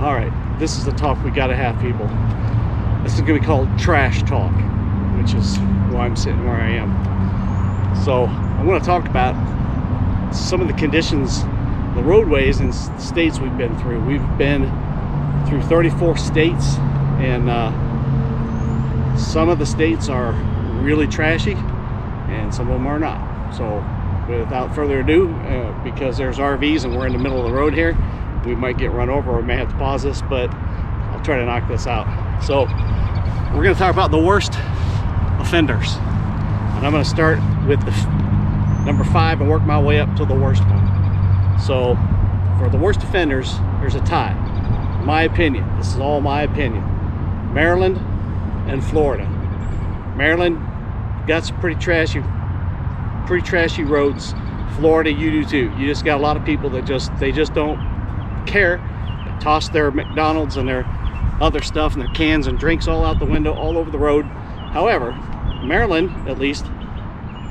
All right, this is the talk we gotta have, people. This is gonna be called trash talk, which is why I'm sitting where I am. So I want to talk about some of the conditions, the roadways in states we've been through. We've been through 34 states, and some of the states are really trashy and some of them are not. So without further ado, because there's RVs and we're in the middle of the road here, we might get run over, or we may have to pause this, but I'll try to knock this out. So we're going to talk about the worst offenders, and I'm going to start with the number 5 and work my way up to the worst one. So for the worst offenders, there's a tie. In my opinion, this is all my opinion: Maryland and Florida. Maryland got some pretty trashy roads. Florida, you do too. You just got a lot of people that they just don't care. They toss their McDonald's and their other stuff and their cans and drinks all out the window, all over the road. However, Maryland, at least,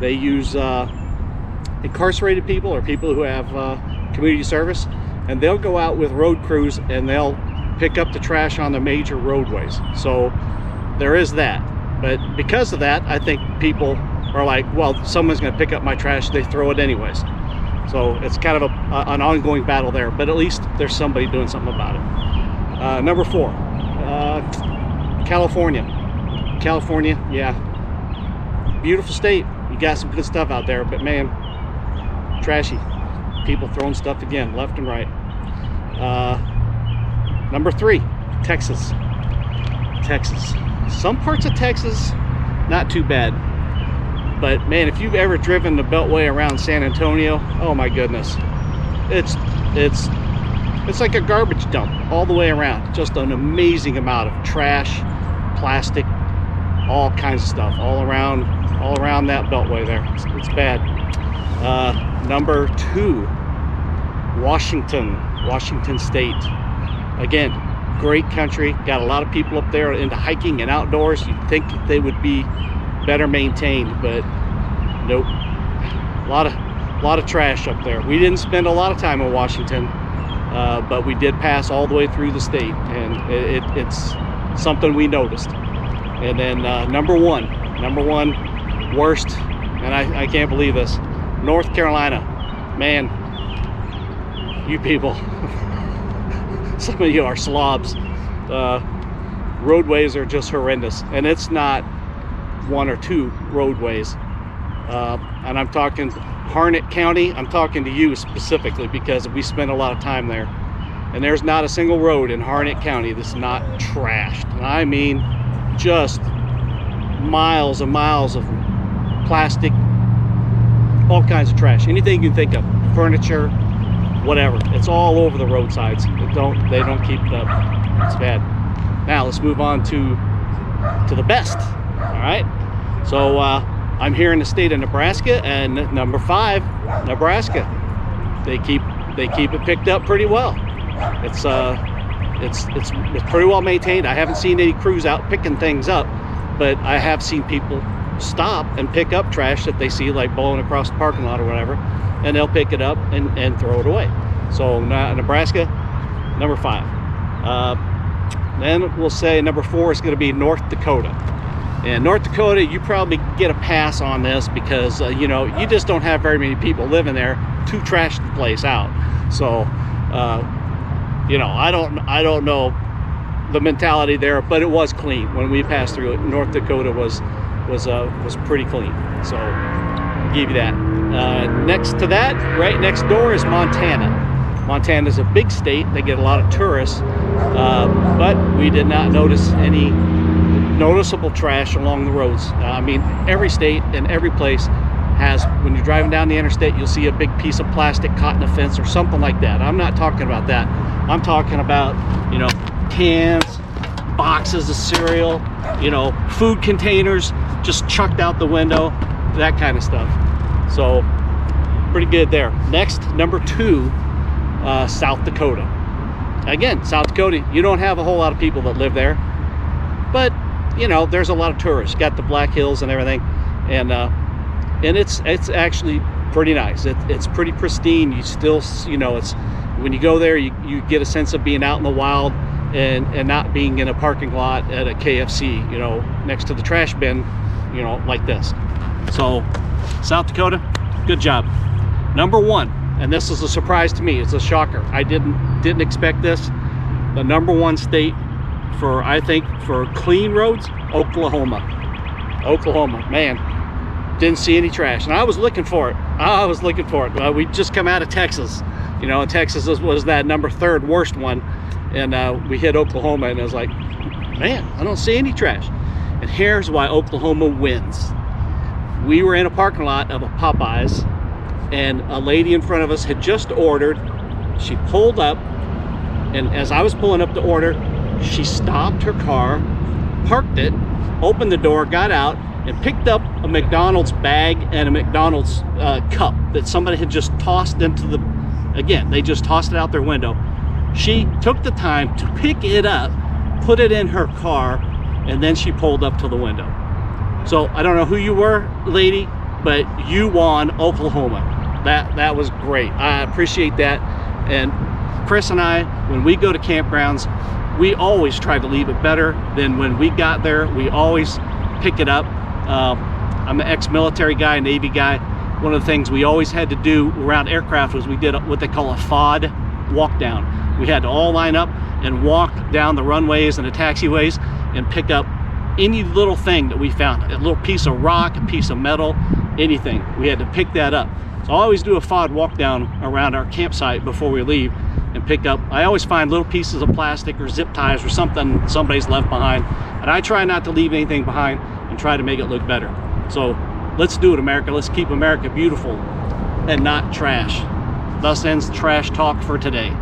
they use incarcerated people or people who have community service, and they'll go out with road crews and they'll pick up the trash on the major roadways. So there is that. But because of that, I think people are like, well, someone's going to pick up my trash, they throw it anyways. So it's kind of an ongoing battle there, but at least there's somebody doing something about it. Number 4, California. California, yeah, beautiful state. You got some good stuff out there, but man, trashy. People throwing stuff again, left and right. Number 3, Texas. Texas. Some parts of Texas, not too bad. But man, if you've ever driven the Beltway around San Antonio, oh my goodness, it's like a garbage dump all the way around. Just an amazing amount of trash, plastic, all kinds of stuff all around that Beltway there. It's bad. Number 2, Washington State. Again, great country, got a lot of people up there into hiking and outdoors. You'd think that they would be better maintained, but nope. A lot of trash up there. We didn't spend a lot of time in Washington, but we did pass all the way through the state, and it's something we noticed. And then number one worst, and I can't believe this, North Carolina. Man, you people, some of you are slobs. Roadways are just horrendous, and it's not 1 or 2 roadways. And I'm talking Harnett County. I'm talking to you specifically because we spend a lot of time there, and there's not a single road in Harnett County that's not trashed. And I mean, just miles and miles of plastic, all kinds of trash, anything you can think of, furniture, whatever. It's all over the roadsides. They don't keep it up. It's bad. Now let's move on to the best. All right. So I'm here in the state of Nebraska, and number 5, Nebraska. They keep it picked up pretty well. It's pretty well maintained. I haven't seen any crews out picking things up, but I have seen people stop and pick up trash that they see like blowing across the parking lot or whatever, and they'll pick it up and throw it away. So Nebraska, number 5. Then we'll say number 4 is going to be North Dakota. And North Dakota, you probably get a pass on this because you know, you just don't have very many people living there to trash the place out. So you know, I don't know the mentality there, but it was clean when we passed through it. North Dakota was pretty clean, so I'll give you that. Next to that, right next door, is Montana. Montana's a big state. They get a lot of tourists, but we did not notice any noticeable trash along the roads. I mean, every state and every place has, when you're driving down the interstate, you'll see a big piece of plastic caught in a fence or something like that. I'm not talking about that. I'm talking about, you know, cans, boxes of cereal, you know, food containers just chucked out the window, that kind of stuff. So pretty good there. Next, number 2, South Dakota. Again, South Dakota, you don't have a whole lot of people that live there, but you know, there's a lot of tourists. Got the Black Hills and everything, and it's actually pretty nice. It's pretty pristine. You still, you know, it's When you go there, you get a sense of being out in the wild and not being in a parking lot at a KFC, you know, next to the trash bin, you know, like this. So South Dakota, good job. Number one, and this is a surprise to me, it's a shocker. I didn't expect this. The number one state for, I think, for clean roads, Oklahoma. Oklahoma, man, didn't see any trash, and I was looking for it. We just come out of Texas, you know, and Texas was that number 3rd worst one, and we hit Oklahoma, and I was like, man, I don't see any trash. And here's why Oklahoma wins. We were in a parking lot of a Popeyes, and a lady in front of us had just ordered. She pulled up, and as I was pulling up to order, she stopped her car, parked it, opened the door, got out, and picked up a McDonald's bag and a McDonald's cup that somebody had just tossed into the, again, they just tossed it out their window. She took the time to pick it up, put it in her car, and then she pulled up to the window. So I don't know who you were, lady, but you won Oklahoma. That was great. I appreciate that. And Chris and I, when we go to campgrounds, we always try to leave it better than when we got there. We always pick it up. I'm an ex-military guy, Navy guy. One of the things we always had to do around aircraft was we did what they call a FOD walk down. We had to all line up and walk down the runways and the taxiways and pick up any little thing that we found, a little piece of rock, a piece of metal, anything. We had to pick that up. So I always do a FOD walk down around our campsite before we leave and pick up. I always find little pieces of plastic or zip ties or something somebody's left behind, and I try not to leave anything behind and try to make it look better. So let's do it, America. Let's keep America beautiful and not trash. Thus ends trash talk for today.